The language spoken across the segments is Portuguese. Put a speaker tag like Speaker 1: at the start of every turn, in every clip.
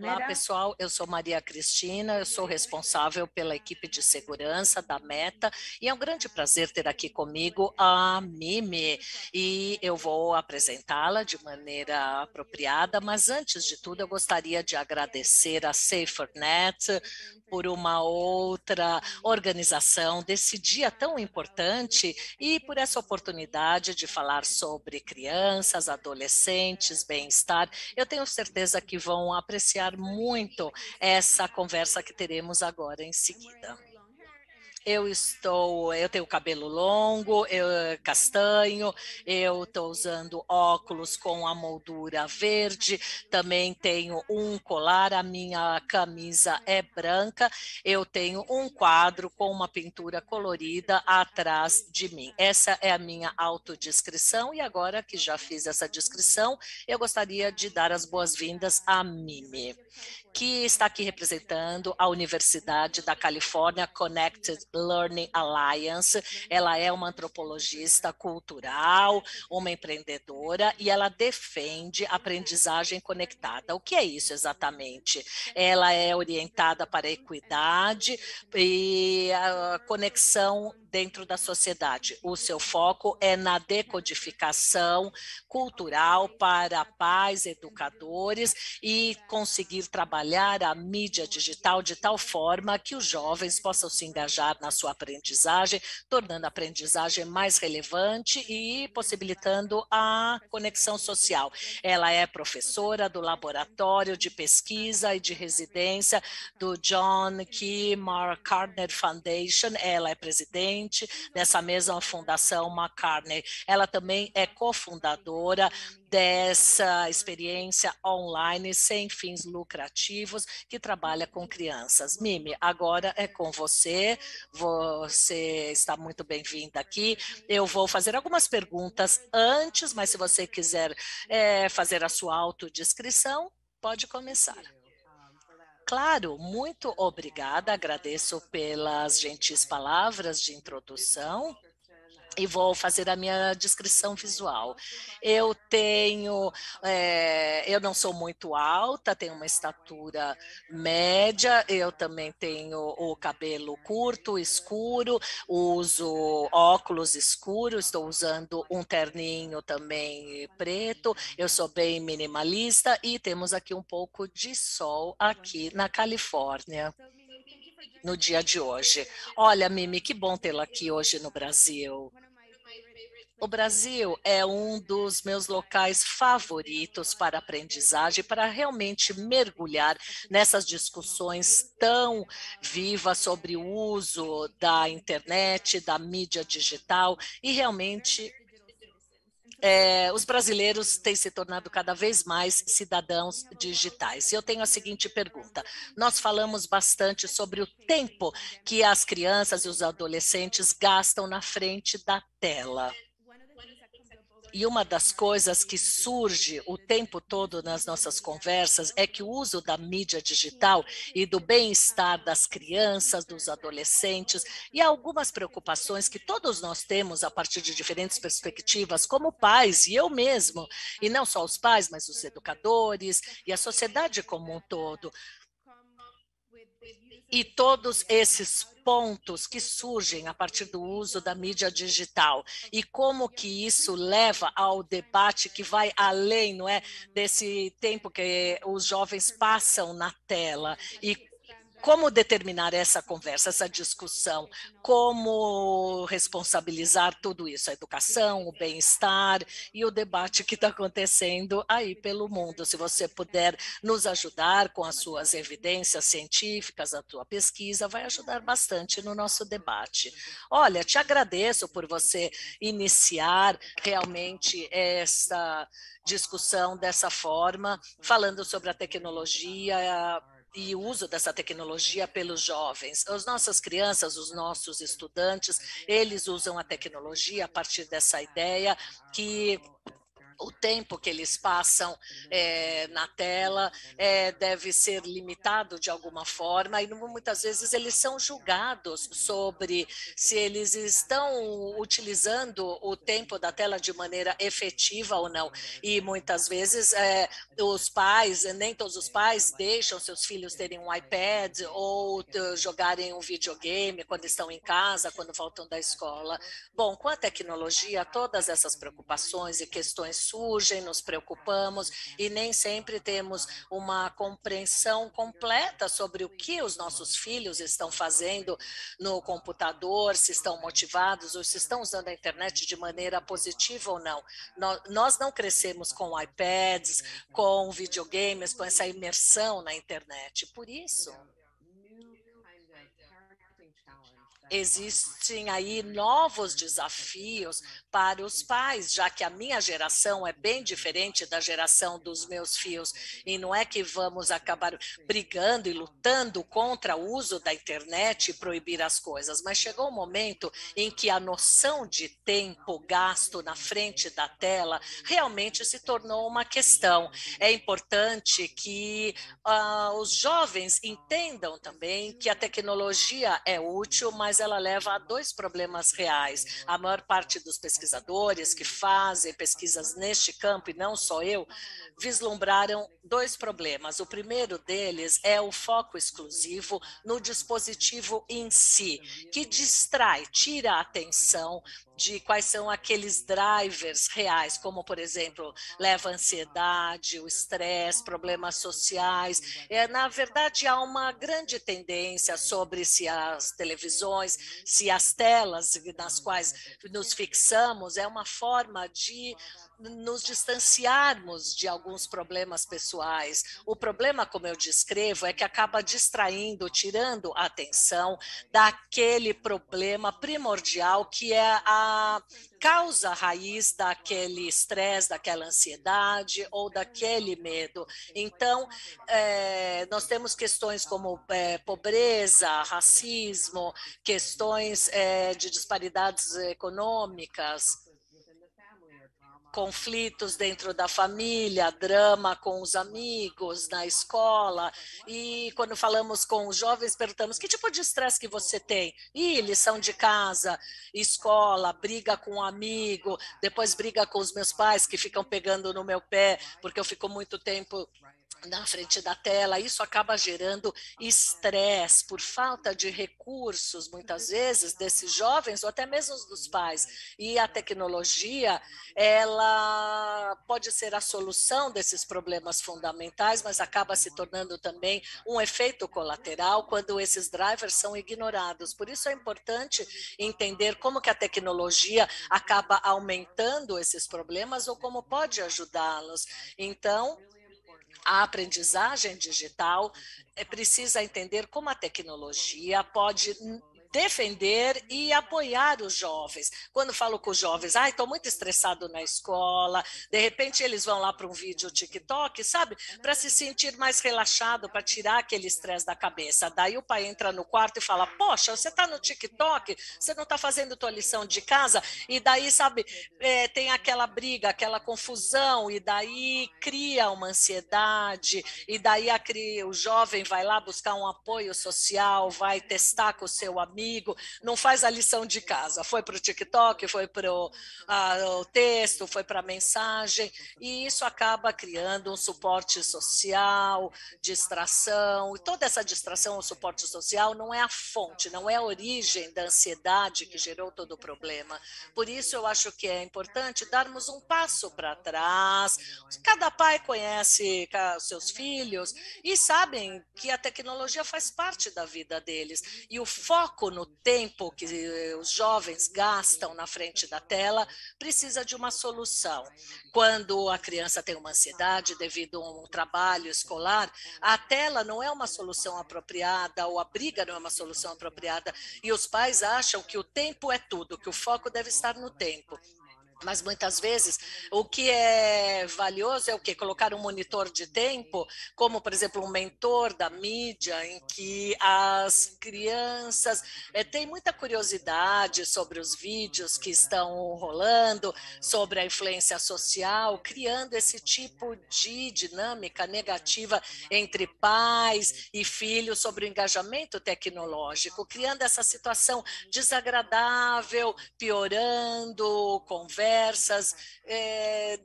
Speaker 1: Olá, pessoal. Eu sou Maria Cristina, eu sou responsável pela equipe de segurança da Meta e é um grande prazer ter aqui comigo a Mimi e eu vou apresentá-la de maneira apropriada, mas antes de tudo eu gostaria de agradecer a SaferNet por uma outra organização desse dia tão importante e por essa oportunidade de falar sobre crianças, adolescentes, bem-estar. Eu tenho certeza que vão apreciar muito essa conversa que teremos agora em seguida. Eu tenho cabelo longo, castanho, eu estou usando óculos com a moldura verde, também tenho um colar, a minha camisa é branca, eu tenho um quadro com uma pintura colorida atrás de mim. Essa é a minha autodescrição e agora que já fiz essa descrição, eu gostaria de dar as boas-vindas a Mimi, que está aqui representando a Universidade da Califórnia Connected Learning Alliance. Ela é uma antropologista cultural, uma empreendedora e ela defende aprendizagem conectada. O que é isso exatamente? Ela é orientada para a equidade e a conexão dentro da sociedade. O seu foco é na decodificação cultural para pais, educadores e conseguir trabalhar a mídia digital de tal forma que os jovens possam se engajar na sua aprendizagem, tornando a aprendizagem mais relevante e possibilitando a conexão social. Ela é professora do Laboratório de Pesquisa e de Residência do John K. McCartney Foundation. Ela é presidente dessa mesma fundação McCartney. Ela também é cofundadora dessa experiência online sem fins lucrativos que trabalha com crianças. Mimi, agora é com você. Você está muito bem-vinda aqui. Eu vou fazer algumas perguntas antes, mas se você quiser fazer a sua autodescrição, pode começar. Claro, muito obrigada, agradeço pelas gentis palavras de introdução e vou fazer a minha descrição visual. Eu não sou muito alta, tenho uma estatura média, eu também tenho o cabelo curto, escuro, uso óculos escuros, estou usando um terninho também preto, eu sou bem minimalista e temos aqui um pouco de sol aqui na Califórnia no dia de hoje. Olha, Mimi, que bom tê-la aqui hoje no Brasil. O Brasil é um dos meus locais favoritos para aprendizagem, para realmente mergulhar nessas discussões tão vivas sobre o uso da internet, da mídia digital e realmente os brasileiros têm se tornado cada vez mais cidadãos digitais. E eu tenho a seguinte pergunta: nós falamos bastante sobre o tempo que as crianças e os adolescentes gastam na frente da tela. E uma das coisas que surge o tempo todo nas nossas conversas é que o uso da mídia digital e do bem-estar das crianças, dos adolescentes e algumas preocupações que todos nós temos a partir de diferentes perspectivas, como pais e eu mesmo, e não só os pais, mas os educadores e a sociedade como um todo. E todos esses pontos que surgem a partir do uso da mídia digital e como que isso leva ao debate que vai além, não é, desse tempo que os jovens passam na tela e como determinar essa conversa, essa discussão, como responsabilizar tudo isso, a educação, o bem-estar e o debate que está acontecendo aí pelo mundo. Se você puder nos ajudar com as suas evidências científicas, a tua pesquisa, vai ajudar bastante no nosso debate. Olha, te agradeço por você iniciar realmente essa discussão dessa forma, falando sobre a tecnologia, e o uso dessa tecnologia pelos jovens. As nossas crianças, os nossos estudantes, eles usam a tecnologia a partir dessa ideia que o tempo que eles passam na tela deve ser limitado de alguma forma, e muitas vezes eles são julgados sobre se eles estão utilizando o tempo da tela de maneira efetiva ou não. E muitas vezes os pais, nem todos os pais deixam seus filhos terem um iPad ou jogarem um videogame quando estão em casa, quando voltam da escola. Bom, com a tecnologia, todas essas preocupações e questões surgem, nos preocupamos e nem sempre temos uma compreensão completa sobre o que os nossos filhos estão fazendo no computador, se estão motivados ou se estão usando a internet de maneira positiva ou não. Nós não crescemos com iPads, com videogames, com essa imersão na internet. Por isso, existem aí novos desafios para os pais, já que a minha geração é bem diferente da geração dos meus filhos, e não é que vamos acabar brigando e lutando contra o uso da internet e proibir as coisas, mas chegou um momento em que a noção de tempo gasto na frente da tela realmente se tornou uma questão. É importante que os jovens entendam também que a tecnologia é útil, mas ela leva a dois problemas reais. A maior parte dos pesquisadores que fazem pesquisas neste campo, e não só eu, vislumbraram dois problemas. O primeiro deles é o foco exclusivo no dispositivo em si, que distrai, tira a atenção de quais são aqueles drivers reais, como, por exemplo, leva a ansiedade, o estresse, problemas sociais. Na verdade, há uma grande tendência sobre se as televisões, se as telas nas quais nos fixamos, é uma forma de nos distanciarmos de alguns problemas pessoais. O problema, como eu descrevo, é que acaba distraindo, tirando a atenção daquele problema primordial que é a causa raiz daquele estresse, daquela ansiedade ou daquele medo. Então, nós temos questões como pobreza, racismo, questões de disparidades econômicas, conflitos dentro da família, drama com os amigos, na escola. E quando falamos com os jovens, perguntamos: que tipo de estresse que você tem? Lição de casa, escola, briga com um amigo, depois briga com os meus pais que ficam pegando no meu pé porque eu fico muito tempo na frente da tela. Isso acaba gerando estresse por falta de recursos, muitas vezes, desses jovens ou até mesmo dos pais. E a tecnologia, ela pode ser a solução desses problemas fundamentais, mas acaba se tornando também um efeito colateral quando esses drivers são ignorados. Por isso é importante entender como que a tecnologia acaba aumentando esses problemas ou como pode ajudá-los. Então, a aprendizagem digital precisa entender como a tecnologia pode defender e apoiar os jovens. Quando falo com os jovens, estou muito estressado na escola, de repente eles vão lá para um vídeo TikTok, sabe? Para se sentir mais relaxado, para tirar aquele estresse da cabeça. Daí o pai entra no quarto e fala: poxa, você está no TikTok, você não está fazendo tua lição de casa, e daí, sabe, tem aquela briga, aquela confusão, e daí cria uma ansiedade, e daí o jovem vai lá buscar um apoio social, vai testar com o seu amigo, não faz a lição de casa, foi para o TikTok, foi para o texto, foi para a mensagem, e isso acaba criando um suporte social, distração, e toda essa distração, o suporte social não é a fonte, não é a origem da ansiedade que gerou todo o problema. Por isso eu acho que é importante darmos um passo para trás. Cada pai conhece seus filhos e sabem que a tecnologia faz parte da vida deles, e o foco no tempo que os jovens gastam na frente da tela precisa de uma solução. Quando a criança tem uma ansiedade devido a um trabalho escolar, a tela não é uma solução apropriada, ou a briga não é uma solução apropriada, e os pais acham que o tempo é tudo, que o foco deve estar no tempo. Mas muitas vezes o que é valioso é o quê? Colocar um monitor de tempo, como por exemplo um mentor da mídia, em que as crianças têm muita curiosidade sobre os vídeos que estão rolando, sobre a influência social, criando esse tipo de dinâmica negativa entre pais e filhos sobre o engajamento tecnológico, criando essa situação desagradável, piorando conversas,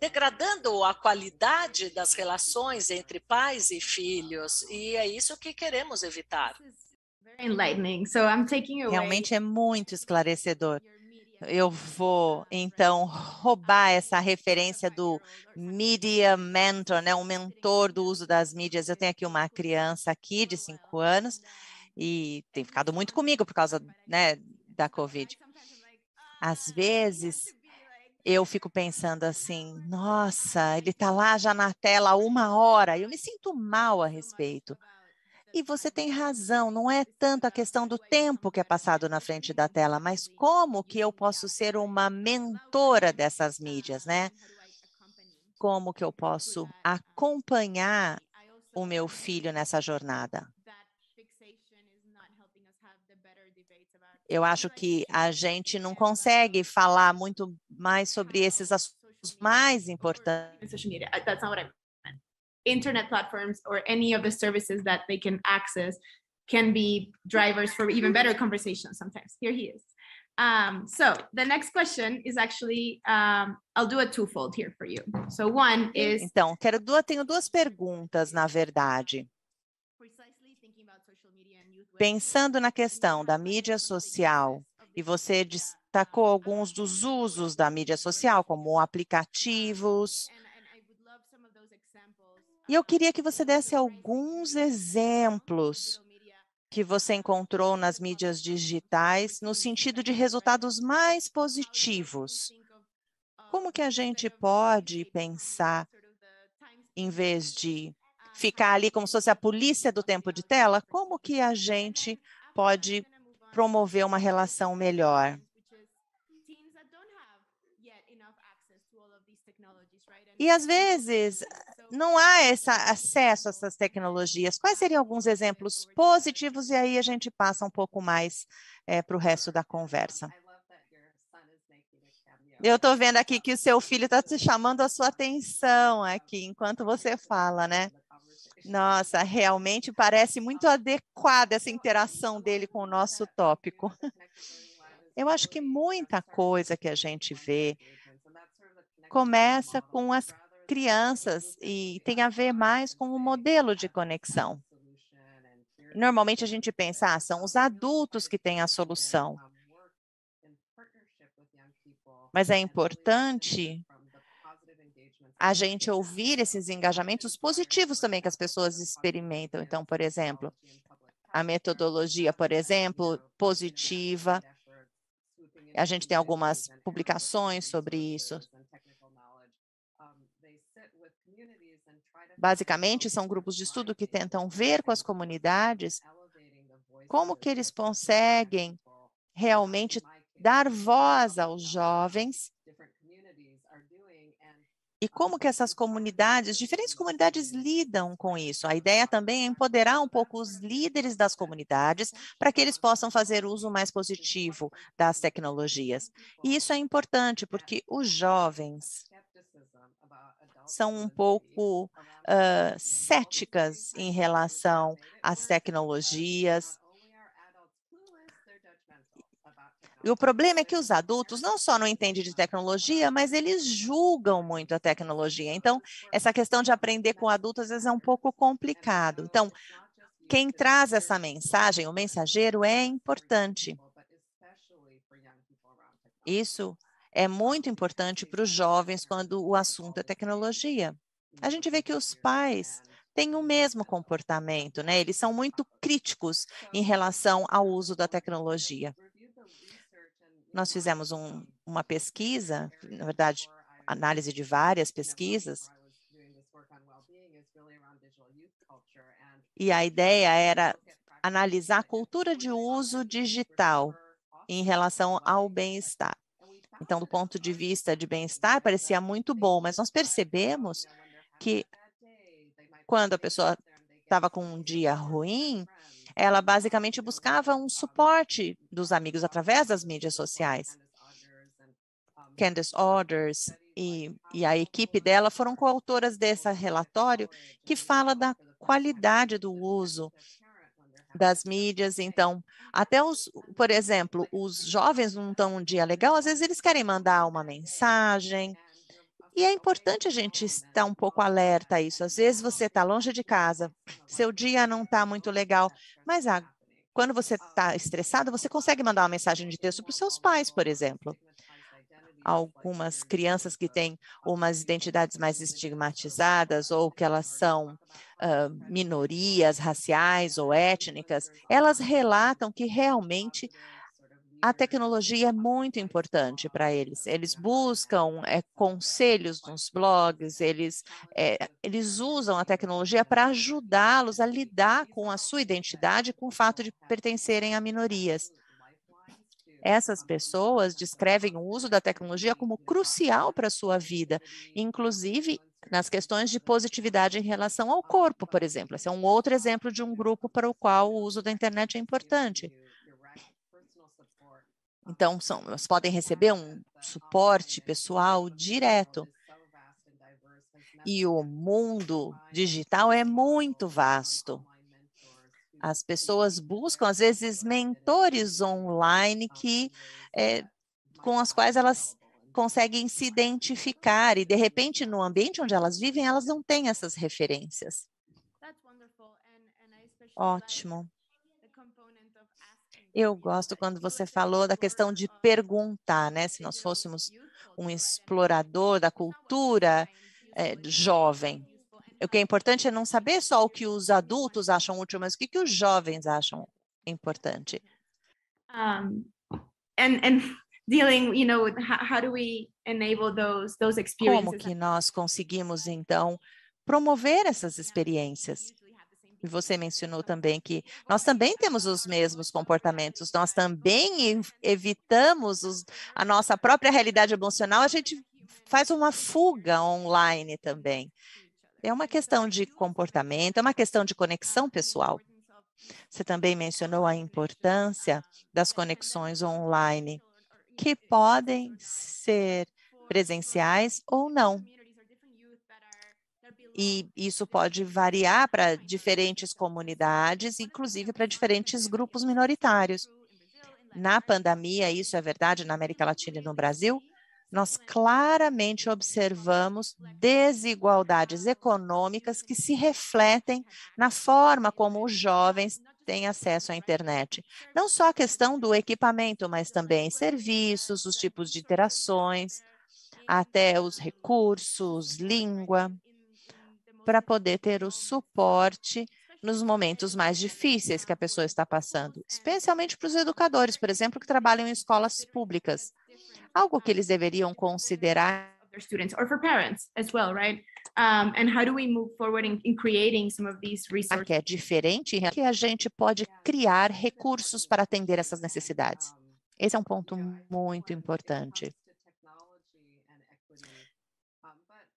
Speaker 1: degradando a qualidade das relações entre pais e filhos. E é isso que queremos evitar.
Speaker 2: Realmente é muito esclarecedor. Eu vou, então, roubar essa referência do media mentor, né? Um mentor do uso das mídias. Eu tenho aqui uma criança aqui de 5 anos e tem ficado muito comigo por causa, né, da Covid. Às vezes, eu fico pensando assim, nossa, ele está lá já na tela há 1 hora, eu me sinto mal a respeito. E você tem razão, não é tanto a questão do tempo que é passado na frente da tela, mas como que eu posso ser uma mentora dessas mídias, né? Como que eu posso acompanhar o meu filho nessa jornada? Eu acho que a gente não consegue falar muito mais sobre esses assuntos mais importantes.
Speaker 3: Social media. That's not what I meant. Internet platforms or any of the services that they can access can be drivers for even better conversations sometimes. Here he is. So the next question is actually, I'll do a twofold here for you. So one is...
Speaker 2: Então, tenho 2 perguntas, na verdade. Pensando na questão da mídia social, e você destacou alguns dos usos da mídia social, como aplicativos. E eu queria que você desse alguns exemplos que você encontrou nas mídias digitais, no sentido de resultados mais positivos. Como que a gente pode pensar, em vez de ficar ali como se fosse a polícia do tempo de tela, como que a gente pode promover uma relação melhor? E, às vezes, não há esse acesso a essas tecnologias. Quais seriam alguns exemplos positivos? E aí a gente passa um pouco mais para o resto da conversa. Eu estou vendo aqui que o seu filho está te chamando a sua atenção aqui, enquanto você fala, né? Nossa, realmente parece muito adequada essa interação dele com o nosso tópico. Eu acho que muita coisa que a gente vê começa com as crianças e tem a ver mais com o modelo de conexão. Normalmente a gente pensa, são os adultos que têm a solução. Mas é importante a gente ouvir esses engajamentos positivos também que as pessoas experimentam. Então, por exemplo, a metodologia, por exemplo, positiva. A gente tem algumas publicações sobre isso. Basicamente, são grupos de estudo que tentam ver com as comunidades como que eles conseguem realmente dar voz aos jovens e como que essas comunidades, diferentes comunidades lidam com isso. A ideia também é empoderar um pouco os líderes das comunidades para que eles possam fazer uso mais positivo das tecnologias. E isso é importante porque os jovens são um pouco céticas em relação às tecnologias. E o problema é que os adultos não só não entendem de tecnologia, mas eles julgam muito a tecnologia. Então, essa questão de aprender com adultos, às vezes, é um pouco complicado. Então, quem traz essa mensagem, o mensageiro, é importante. Isso é muito importante para os jovens quando o assunto é tecnologia. A gente vê que os pais têm o mesmo comportamento, né? Eles são muito críticos em relação ao uso da tecnologia. Nós fizemos uma pesquisa, na verdade, análise de várias pesquisas, e a ideia era analisar a cultura de uso digital em relação ao bem-estar. Então, do ponto de vista de bem-estar, parecia muito bom, mas nós percebemos que quando a pessoa estava com um dia ruim, ela basicamente buscava um suporte dos amigos através das mídias sociais. Candace Orders e a equipe dela foram coautoras desse relatório que fala da qualidade do uso das mídias. Então, até por exemplo, os jovens não estão um dia legal, às vezes eles querem mandar uma mensagem, e é importante a gente estar um pouco alerta a isso. Às vezes você está longe de casa, seu dia não está muito legal, mas quando você está estressado, você consegue mandar uma mensagem de texto para os seus pais, por exemplo. Algumas crianças que têm umas identidades mais estigmatizadas ou que elas são minorias raciais ou étnicas, elas relatam que realmente a tecnologia é muito importante para eles. Eles buscam conselhos nos blogs, eles usam a tecnologia para ajudá-los a lidar com a sua identidade, com o fato de pertencerem a minorias. Essas pessoas descrevem o uso da tecnologia como crucial para a sua vida, inclusive nas questões de positividade em relação ao corpo, por exemplo. Esse é um outro exemplo de um grupo para o qual o uso da internet é importante. Então, elas podem receber um suporte pessoal direto. E o mundo digital é muito vasto. As pessoas buscam, às vezes, mentores online com as quais elas conseguem se identificar. E, de repente, no ambiente onde elas vivem, elas não têm essas referências. Ótimo. Eu gosto quando você falou da questão de perguntar, né? Se nós fôssemos um explorador da cultura jovem. O que é importante é não saber só o que os adultos acham útil, mas o que os jovens acham importante.
Speaker 3: Dealing, how do we enable those experiences?
Speaker 2: Como que nós conseguimos, então, promover essas experiências? E você mencionou também que nós também temos os mesmos comportamentos, nós também evitamos a nossa própria realidade emocional, a gente faz uma fuga online também. É uma questão de comportamento, é uma questão de conexão pessoal. Você também mencionou a importância das conexões online, que podem ser presenciais ou não. E isso pode variar para diferentes comunidades, inclusive para diferentes grupos minoritários. Na pandemia, isso é verdade na América Latina e no Brasil, nós claramente observamos desigualdades econômicas que se refletem na forma como os jovens têm acesso à internet. Não só a questão do equipamento, mas também serviços, os tipos de interações, até os recursos, língua, para poder ter o suporte nos momentos mais difíceis que a pessoa está passando, especialmente para os educadores, por exemplo, que trabalham em escolas públicas. Algo que eles deveriam considerar.
Speaker 3: Students or for parents as well, right? And how do we move forward in creating some of these resources?
Speaker 2: Que é diferente, que a gente pode criar recursos para atender essas necessidades. Esse é um ponto muito importante.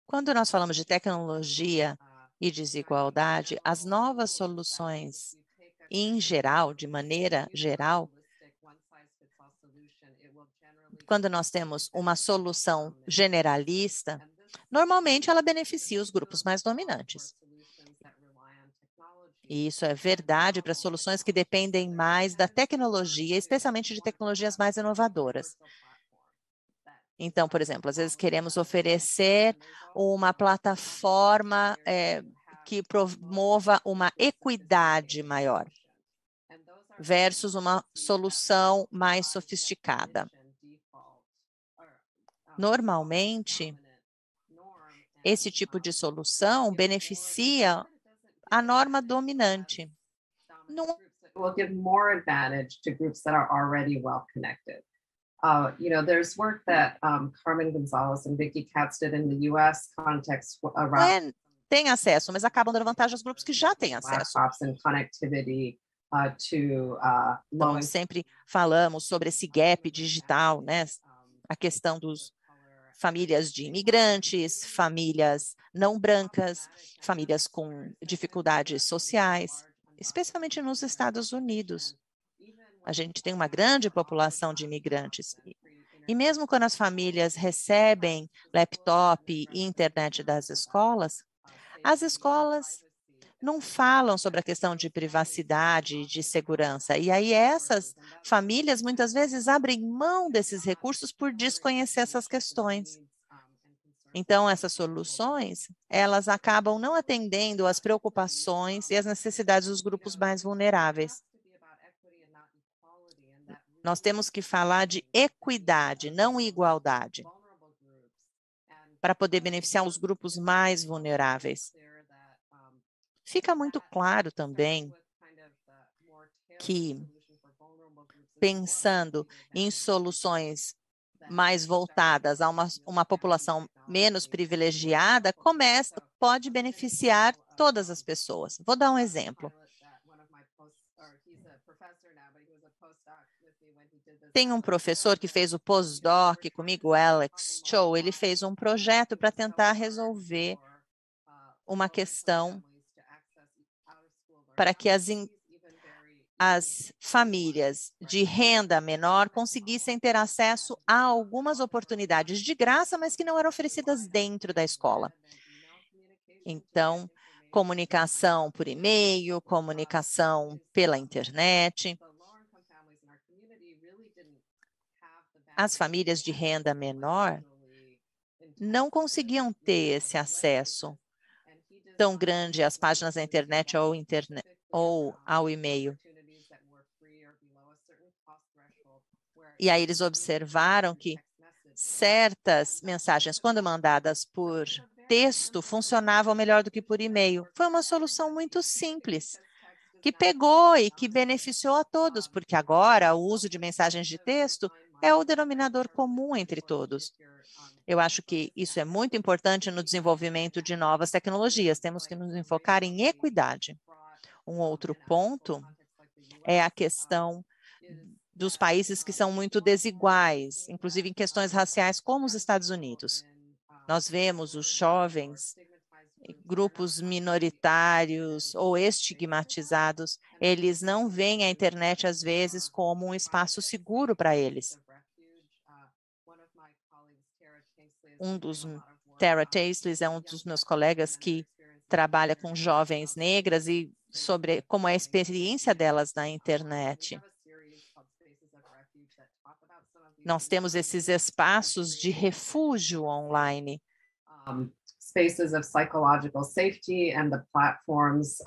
Speaker 2: Quando nós falamos de tecnologia e desigualdade, as novas soluções, em geral, de maneira geral, quando nós temos uma solução generalista, normalmente ela beneficia os grupos mais dominantes. E isso é verdade para soluções que dependem mais da tecnologia, especialmente de tecnologias mais inovadoras. Então, por exemplo, às vezes queremos oferecer uma plataforma que promova uma equidade maior versus uma solução mais sofisticada. Normalmente, esse tipo de solução beneficia a norma dominante. Não
Speaker 4: will give more advantage to groups that are already well connected. There's work that Carmen Gonzalez and Vicky Katz did in the U.S. context around.
Speaker 2: Tem acesso, mas acabam dando vantagem aos grupos que já têm acesso.
Speaker 4: And connectivity to
Speaker 2: então, sempre falamos sobre esse gap digital, né? a questão dos famílias de imigrantes, famílias não brancas, famílias com dificuldades sociais, especialmente nos Estados Unidos. A gente tem uma grande população de imigrantes. E mesmo quando as famílias recebem laptop e internet das escolas, as escolas não falam sobre a questão de privacidade e de segurança. E aí essas famílias muitas vezes abrem mão desses recursos por desconhecer essas questões. Então, essas soluções, elas acabam não atendendo às preocupações e às necessidades dos grupos mais vulneráveis. Nós temos que falar de equidade, não igualdade, para poder beneficiar os grupos mais vulneráveis. Fica muito claro também que, pensando em soluções mais voltadas a uma população menos privilegiada, pode beneficiar todas as pessoas. Vou dar um exemplo. Tem um professor que fez o postdoc comigo, Alex Cho. Ele fez um projeto para tentar resolver uma questão para que as famílias de renda menor conseguissem ter acesso a algumas oportunidades de graça, mas que não eram oferecidas dentro da escola. Então, comunicação por e-mail, comunicação pela internet. As famílias de renda menor não conseguiam ter esse acesso tão grande às páginas da internet ou ao e-mail. E aí eles observaram que certas mensagens, quando mandadas por texto, funcionavam melhor do que por e-mail. Foi uma solução muito simples, que pegou e que beneficiou a todos, porque agora o uso de mensagens de texto é o denominador comum entre todos. Eu acho que isso é muito importante no desenvolvimento de novas tecnologias. Temos que nos enfocar em equidade. Um outro ponto é a questão dos países que são muito desiguais, inclusive em questões raciais, como os Estados Unidos. Nós vemos os jovens, grupos minoritários ou estigmatizados, eles não veem a internet, às vezes, como um espaço seguro para eles. Tara Taslis é um dos meus colegas que trabalha com jovens negras e sobre como é a experiência delas na internet. Nós temos esses espaços de refúgio online.
Speaker 4: Spaces of psychological safety and the platforms,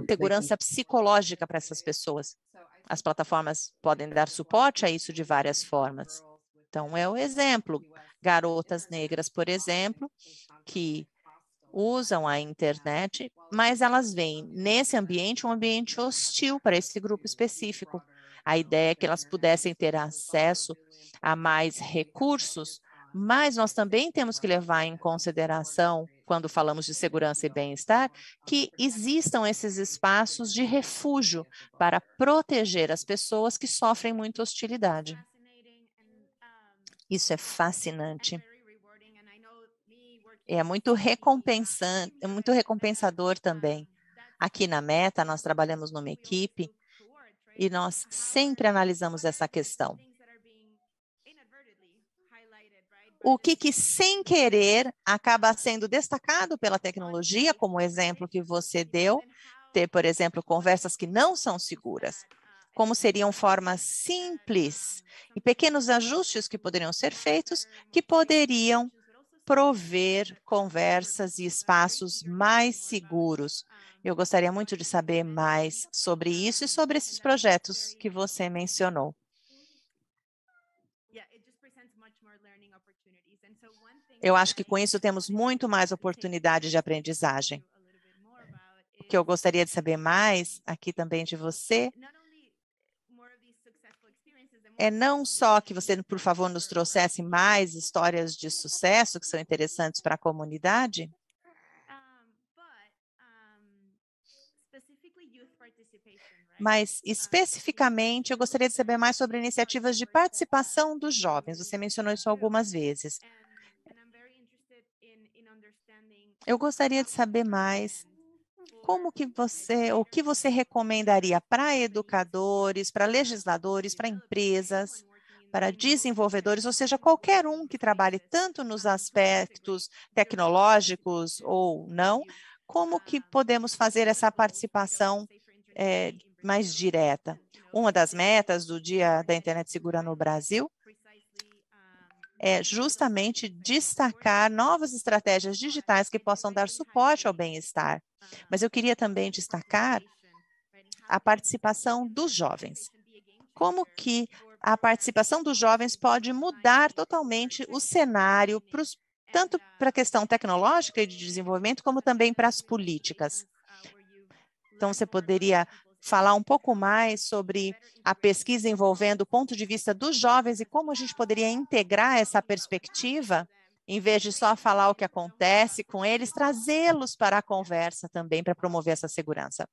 Speaker 2: Segurança psicológica para essas pessoas. As plataformas podem dar suporte a isso de várias formas. Então, é o exemplo. Garotas negras, por exemplo, que usam a internet, mas elas veem nesse ambiente um ambiente hostil para esse grupo específico. A ideia é que elas pudessem ter acesso a mais recursos, mas nós também temos que levar em consideração, quando falamos de segurança e bem-estar, que existam esses espaços de refúgio para proteger as pessoas que sofrem muita hostilidade. Isso é fascinante. É muito recompensante, é muito recompensador também. Aqui na Meta, nós trabalhamos numa equipe e nós sempre analisamos essa questão. O que sem querer acaba sendo destacado pela tecnologia, como o exemplo que você deu, ter, por exemplo, conversas que não são seguras. Como seriam formas simples e pequenos ajustes que poderiam ser feitos, que poderiam prover conversas e espaços mais seguros. Eu gostaria muito de saber mais sobre isso e sobre esses projetos que você mencionou. Eu acho que com isso temos muito mais oportunidade de aprendizagem. O que eu gostaria de saber mais aqui também de você é não só que você, por favor, nos trouxesse mais histórias de sucesso que são interessantes para a comunidade, mas especificamente eu gostaria de saber mais sobre iniciativas de participação dos jovens. Você mencionou isso algumas vezes. Eu gostaria de saber mais como que o que você recomendaria para educadores, para legisladores, para empresas, para desenvolvedores, ou seja, qualquer um que trabalhe tanto nos aspectos tecnológicos ou não, como que podemos fazer essa participação mais direta? Uma das metas do Dia da Internet Segura no Brasil é justamente destacar novas estratégias digitais que possam dar suporte ao bem-estar. Mas eu queria também destacar a participação dos jovens. Como que a participação dos jovens pode mudar totalmente o cenário, tanto para a questão tecnológica e de desenvolvimento, como também para as políticas. Então, você poderia falar um pouco mais sobre a pesquisa envolvendo o ponto de vista dos jovens e como a gente poderia integrar essa perspectiva, em vez de só falar o que acontece com eles, trazê-los para a conversa também para promover essa segurança.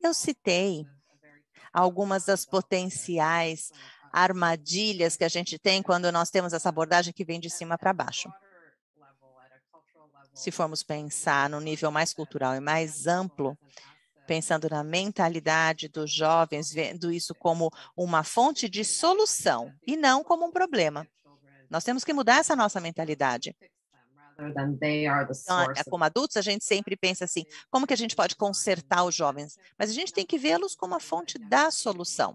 Speaker 2: Eu citei algumas das potenciais armadilhas que a gente tem quando nós temos essa abordagem que vem de cima para baixo. Se formos pensar no nível mais cultural e mais amplo, pensando na mentalidade dos jovens, vendo isso como uma fonte de solução e não como um problema. Nós temos que mudar essa nossa mentalidade. Então, como adultos, a gente sempre pensa assim, como que a gente pode consertar os jovens? Mas a gente tem que vê-los como a fonte da solução.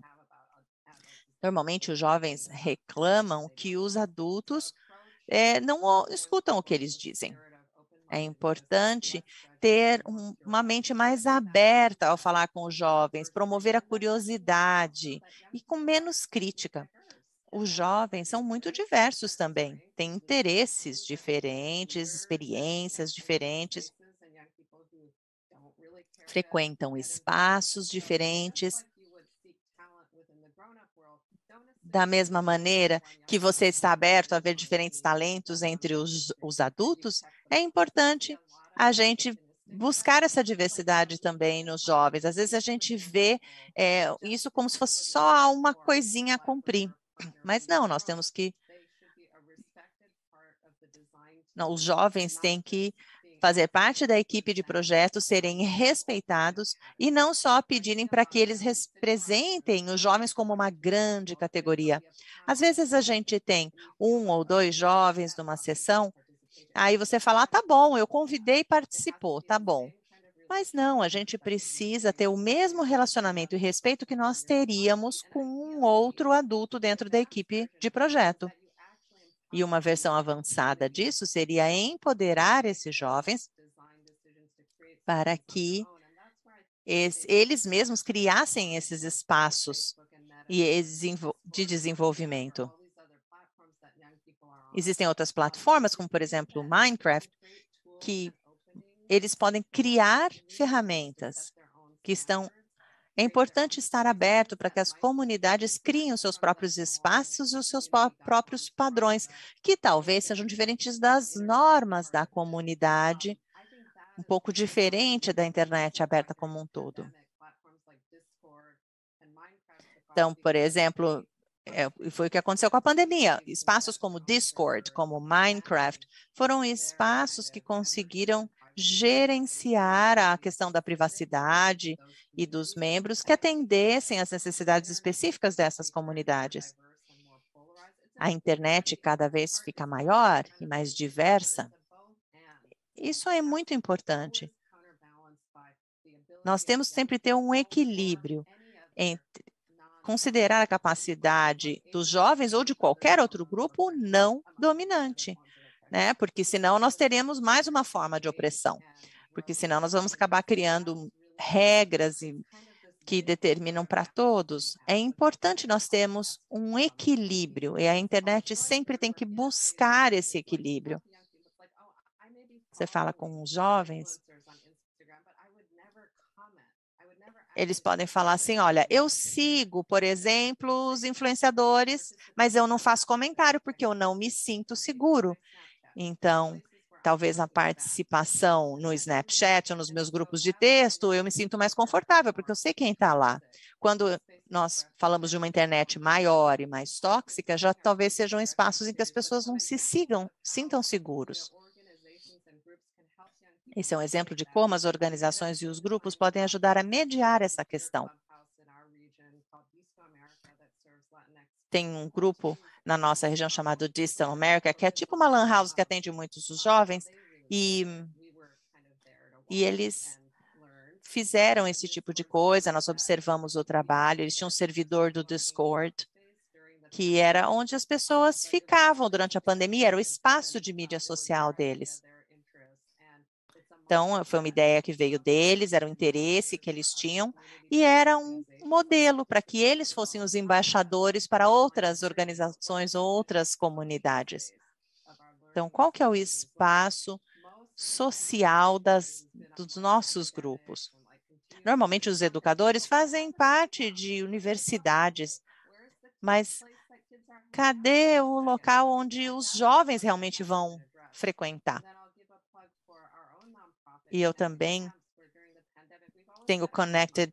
Speaker 2: Normalmente, os jovens reclamam que os adultos não escutam o que eles dizem. É importante ter uma mente mais aberta ao falar com os jovens, promover a curiosidade e com menos crítica. Os jovens são muito diversos também, têm interesses diferentes, experiências diferentes, frequentam espaços diferentes. Da mesma maneira que você está aberto a ver diferentes talentos entre os adultos, é importante a gente buscar essa diversidade também nos jovens. Às vezes a gente vê isso como se fosse só uma coisinha a cumprir, mas não, nós temos que... Não, os jovens têm que fazer parte da equipe de projetos, serem respeitados e não só pedirem para que eles representem os jovens como uma grande categoria. Às vezes a gente tem 1 ou 2 jovens numa sessão, aí você fala, tá bom, eu convidei e participou, tá bom. Mas não, a gente precisa ter o mesmo relacionamento e respeito que nós teríamos com um outro adulto dentro da equipe de projeto. E uma versão avançada disso seria empoderar esses jovens para que eles mesmos criassem esses espaços de desenvolvimento. Existem outras plataformas, como, por exemplo, o Minecraft, que eles podem criar ferramentas que estão... É importante estar aberto para que as comunidades criem os seus próprios espaços e os seus próprios padrões, que talvez sejam diferentes das normas da comunidade, um pouco diferente da internet aberta como um todo. Então, por exemplo, foi o que aconteceu com a pandemia. Espaços como Discord, como Minecraft, foram espaços que conseguiram gerenciar a questão da privacidade e dos membros que atendessem às necessidades específicas dessas comunidades. A internet cada vez fica maior e mais diversa. Isso é muito importante. Nós temos que sempre ter um equilíbrio entre considerar a capacidade dos jovens ou de qualquer outro grupo não dominante, né? Porque senão nós teremos mais uma forma de opressão, porque senão nós vamos acabar criando regras que determinam para todos. É importante nós termos um equilíbrio e a internet sempre tem que buscar esse equilíbrio. Você fala com os jovens, eles podem falar assim, olha, eu sigo, por exemplo, os influenciadores, mas eu não faço comentário porque eu não me sinto seguro. Então, talvez a participação no Snapchat ou nos meus grupos de texto, eu me sinto mais confortável, porque eu sei quem está lá. Quando nós falamos de uma internet maior e mais tóxica, já talvez sejam espaços em que as pessoas não se sintam seguros. Esse é um exemplo de como as organizações e os grupos podem ajudar a mediar essa questão. Tem um grupo na nossa região chamado Distal America, que é tipo uma lan house que atende muitos dos jovens, e eles fizeram esse tipo de coisa, nós observamos o trabalho, eles tinham um servidor do Discord, que era onde as pessoas ficavam durante a pandemia, era o espaço de mídia social deles. Então, foi uma ideia que veio deles, era um interesse que eles tinham, e era um modelo para que eles fossem os embaixadores para outras organizações, outras comunidades. Então, qual que é o espaço social dos nossos grupos? Normalmente, os educadores fazem parte de universidades, mas cadê o local onde os jovens realmente vão frequentar? E eu também tenho Connected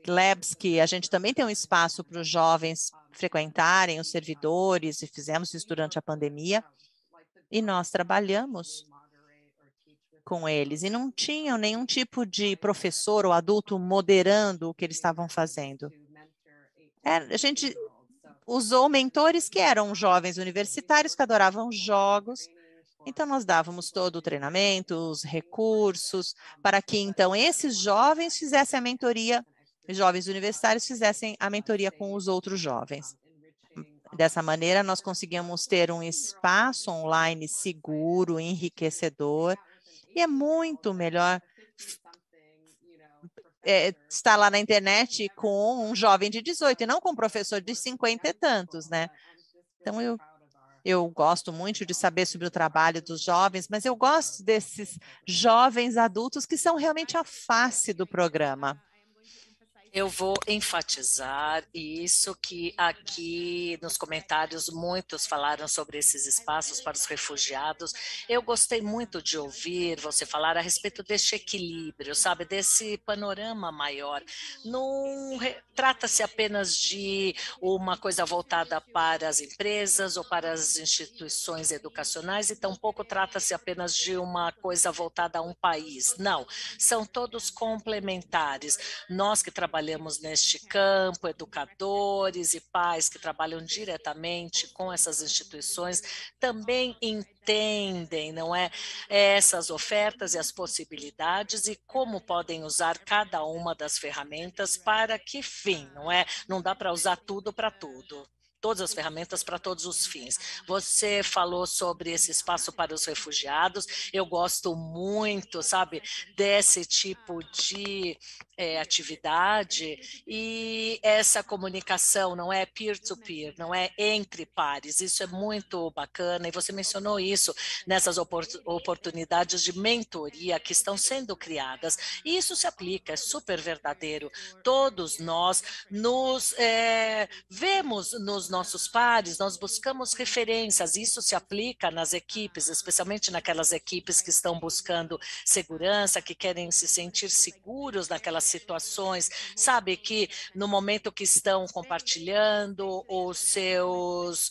Speaker 2: Labs, que a gente também tem um espaço para os jovens frequentarem os servidores, e fizemos isso durante a pandemia, e nós trabalhamos com eles, e não tinham nenhum tipo de professor ou adulto moderando o que eles estavam fazendo. A gente usou mentores que eram jovens universitários que adoravam jogos. Então, nós dávamos todo o treinamento, os recursos, para que, então, esses jovens fizessem a mentoria, os jovens universitários fizessem a mentoria com os outros jovens. Dessa maneira, nós conseguimos ter um espaço online seguro, enriquecedor, e é muito melhor estar lá na internet com um jovem de 18 e não com um professor de 50 e tantos, né? Então, eu gosto muito de saber sobre o trabalho dos jovens, mas eu gosto desses jovens adultos que são realmente a face do programa.
Speaker 1: Eu vou enfatizar isso, que aqui nos comentários muitos falaram sobre esses espaços para os refugiados. Eu gostei muito de ouvir você falar a respeito deste equilíbrio, sabe, desse panorama maior. Não trata-se apenas de uma coisa voltada para as empresas ou para as instituições educacionais, e tampouco trata-se apenas de uma coisa voltada a um país. Não, são todos complementares. Nós que trabalhamos neste campo, educadores e pais que trabalham diretamente com essas instituições, também entendem, não é, essas ofertas e as possibilidades e como podem usar cada uma das ferramentas para que fim, não é? Não dá para usar tudo para tudo. Todas as ferramentas para todos os fins. Você falou sobre esse espaço para os refugiados. Eu gosto muito, sabe, desse tipo de atividade, e essa comunicação não é peer-to-peer, não é entre pares. Isso é muito bacana, e você mencionou isso nessas oportunidades de mentoria que estão sendo criadas. E isso se aplica, é super verdadeiro. Todos nós nos vemos nos nossos pares, nós buscamos referências, isso se aplica nas equipes, especialmente naquelas equipes que estão buscando segurança, que querem se sentir seguros naquelas situações, sabe, que no momento que estão compartilhando os seus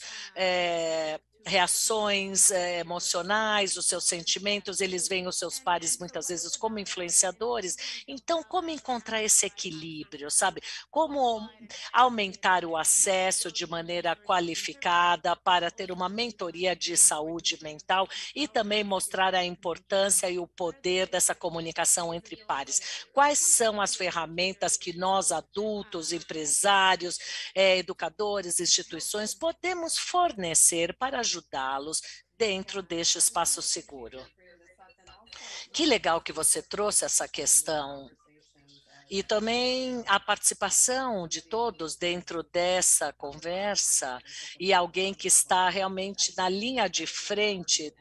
Speaker 1: reações emocionais, os seus sentimentos, eles veem os seus pares muitas vezes como influenciadores. Então, como encontrar esse equilíbrio, sabe? Como aumentar o acesso de maneira qualificada para ter uma mentoria de saúde mental e também mostrar a importância e o poder dessa comunicação entre pares. Quais são as ferramentas que nós, adultos, empresários, educadores, instituições, podemos fornecer para ajudá-los dentro deste espaço seguro? Que legal que você trouxe essa questão E também a participação de todos dentro dessa conversa e alguém que está realmente na linha de frente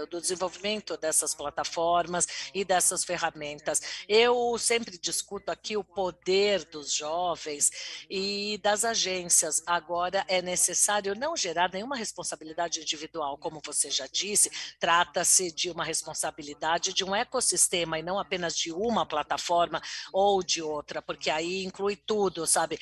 Speaker 1: do desenvolvimento dessas plataformas e dessas ferramentas. Eu sempre discuto aqui o poder dos jovens e das agências. Agora é necessário não gerar nenhuma responsabilidade individual, como você já disse, trata-se de uma responsabilidade de um ecossistema e não apenas de uma plataforma ou de outra, porque aí inclui tudo, sabe?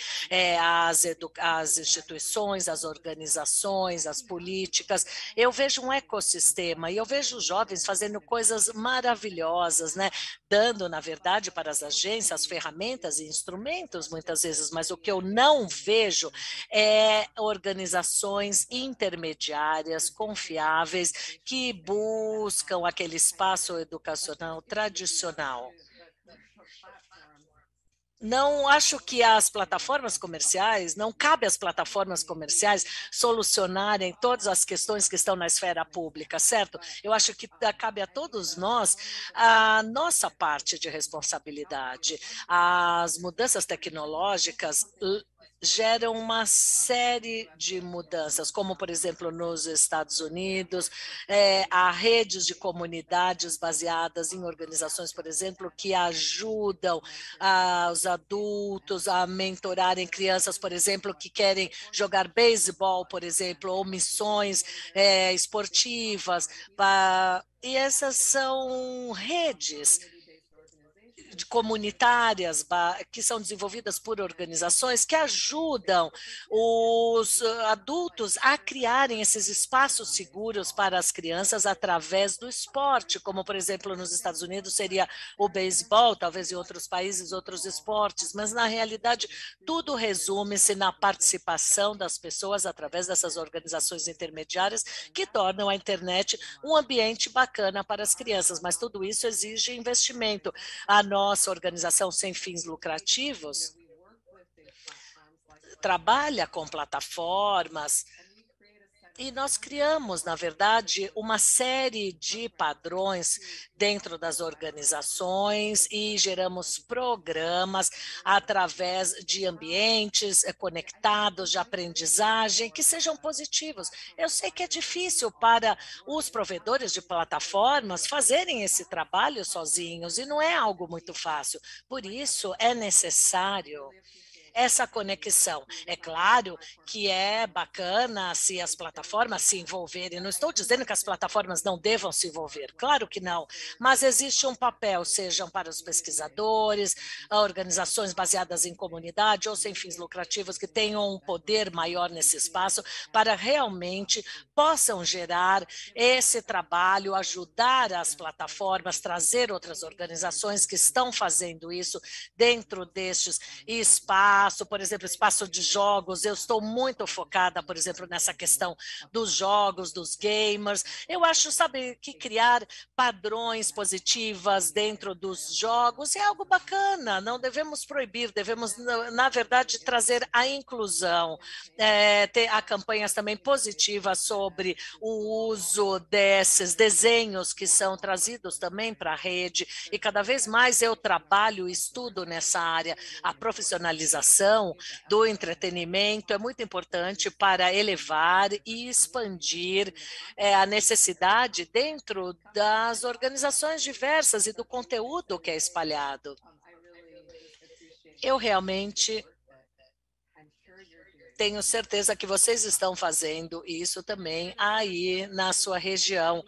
Speaker 1: As instituições, as organizações, as políticas. Eu vejo um ecossistema e eu vejo jovens fazendo coisas maravilhosas, né? Dando, na verdade, para as agências ferramentas e instrumentos, muitas vezes, mas o que eu não vejo é organizações intermediárias, confiáveis, que buscam aquele espaço educacional tradicional. Não acho que as plataformas comerciais, não cabe às plataformas comerciais solucionarem todas as questões que estão na esfera pública, certo? Eu acho que cabe a todos nós a nossa parte de responsabilidade. As mudanças tecnológicas geram uma série de mudanças, como, por exemplo, nos Estados Unidos, há redes de comunidades baseadas em organizações, por exemplo, que ajudam os adultos a mentorarem crianças, por exemplo, que querem jogar beisebol, por exemplo, ou missões esportivas. E essas são redes comunitárias que são desenvolvidas por organizações que ajudam os adultos a criarem esses espaços seguros para as crianças através do esporte, como, por exemplo, nos Estados Unidos seria o beisebol, talvez em outros países outros esportes, mas na realidade tudo resume-se na participação das pessoas através dessas organizações intermediárias que tornam a internet um ambiente bacana para as crianças, mas tudo isso exige investimento. A nossa organização sem fins lucrativos trabalha com plataformas e nós criamos, na verdade, uma série de padrões dentro das organizações e geramos programas através de ambientes conectados de aprendizagem que sejam positivos. Eu sei que é difícil para os provedores de plataformas fazerem esse trabalho sozinhos e não é algo muito fácil. Por isso, é necessário essa conexão. É claro que é bacana se as plataformas se envolverem. Não estou dizendo que as plataformas não devam se envolver, claro que não, mas existe um papel, sejam para os pesquisadores, organizações baseadas em comunidade ou sem fins lucrativos que tenham um poder maior nesse espaço para realmente possam gerar esse trabalho, ajudar as plataformas, trazer outras organizações que estão fazendo isso dentro destes espaços, por exemplo, espaço de jogos. Eu estou muito focada, por exemplo, nessa questão dos jogos, dos gamers. Eu acho, sabe, que criar padrões positivas dentro dos jogos é algo bacana, não devemos proibir, devemos, na verdade, trazer a inclusão. Há campanhas também positivas sobre o uso desses desenhos que são trazidos também para a rede, e cada vez mais eu trabalho e estudo nessa área. A profissionalização do entretenimento é muito importante para elevar e expandir a necessidade dentro das organizações diversas e do conteúdo que é espalhado. Eu realmente tenho certeza que vocês estão fazendo isso também aí na sua região.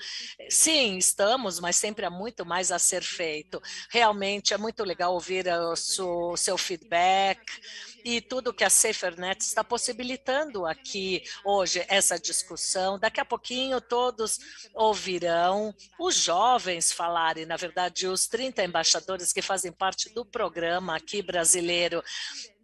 Speaker 1: Sim, estamos, mas sempre há muito mais a ser feito. Realmente é muito legal ouvir o seu feedback e tudo que a SaferNet está possibilitando aqui hoje, essa discussão. Daqui a pouquinho todos ouvirão os jovens falarem, na verdade, os 30 embaixadores que fazem parte do programa aqui brasileiro.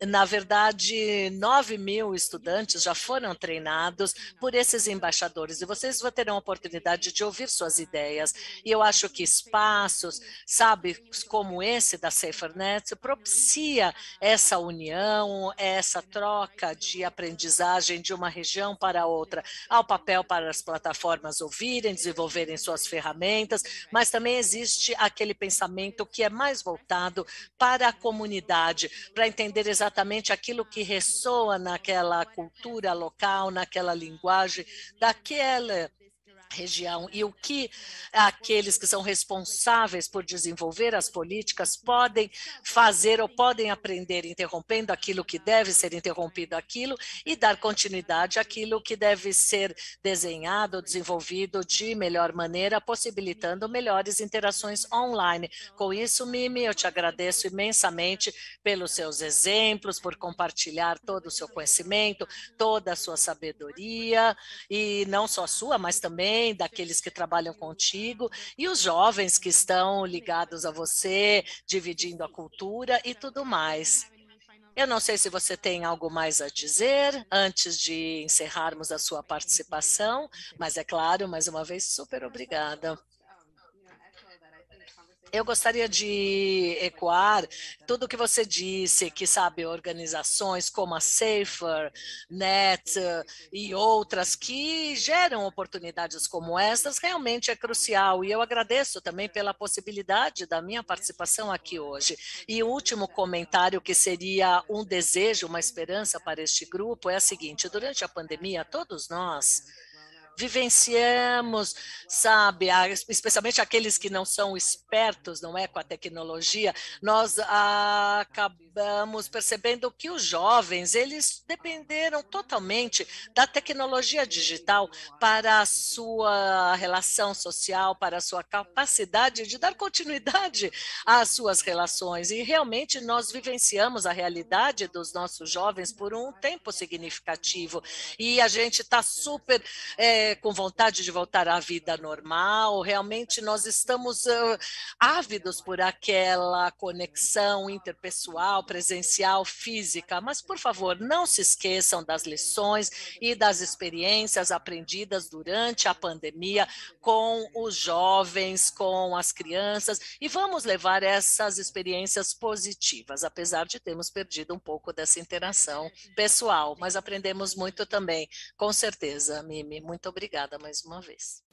Speaker 1: Na verdade, 9.000 estudantes já foram treinados por esses embaixadores e vocês vão ter a oportunidade de ouvir suas ideias. E eu acho que espaços, sabe, como esse da SaferNet, propicia essa união, essa troca de aprendizagem de uma região para outra. Há o papel para as plataformas ouvirem, desenvolverem suas ferramentas, mas também existe aquele pensamento que é mais voltado para a comunidade, para entender exatamente aquilo que ressoa naquela cultura local, naquela linguagem, daquela região e o que aqueles que são responsáveis por desenvolver as políticas podem fazer ou podem aprender, interrompendo aquilo que deve ser interrompido aquilo e dar continuidade àquilo que deve ser desenhado, desenvolvido de melhor maneira, possibilitando melhores interações online. Com isso, Mimi, eu te agradeço imensamente pelos seus exemplos, por compartilhar todo o seu conhecimento, toda a sua sabedoria, e não só a sua, mas também daqueles que trabalham contigo e os jovens que estão ligados a você, dividindo a cultura e tudo mais. Eu não sei se você tem algo mais a dizer antes de encerrarmos a sua participação, mas é claro, mais uma vez, super obrigada. Eu gostaria de ecoar tudo o que você disse, que sabe, organizações como a SaferNet e outras que geram oportunidades como essas, realmente é crucial. E eu agradeço também pela possibilidade da minha participação aqui hoje. E o último comentário, que seria um desejo, uma esperança para este grupo, é a seguinte: durante a pandemia, todos nós vivenciamos, sabe, especialmente aqueles que não são espertos, não é, com a tecnologia, nós acabamos percebendo que os jovens, eles dependeram totalmente da tecnologia digital para a sua relação social, para a sua capacidade de dar continuidade às suas relações. E realmente nós vivenciamos a realidade dos nossos jovens por um tempo significativo. E a gente está super com vontade de voltar à vida normal. Realmente nós estamos ávidos por aquela conexão interpessoal, presencial, física. Mas, por favor, não se esqueçam das lições e das experiências aprendidas durante a pandemia com os jovens, com as crianças, e vamos levar essas experiências positivas, apesar de termos perdido um pouco dessa interação pessoal, mas aprendemos muito também, com certeza, Mimi. Muito obrigada mais uma vez.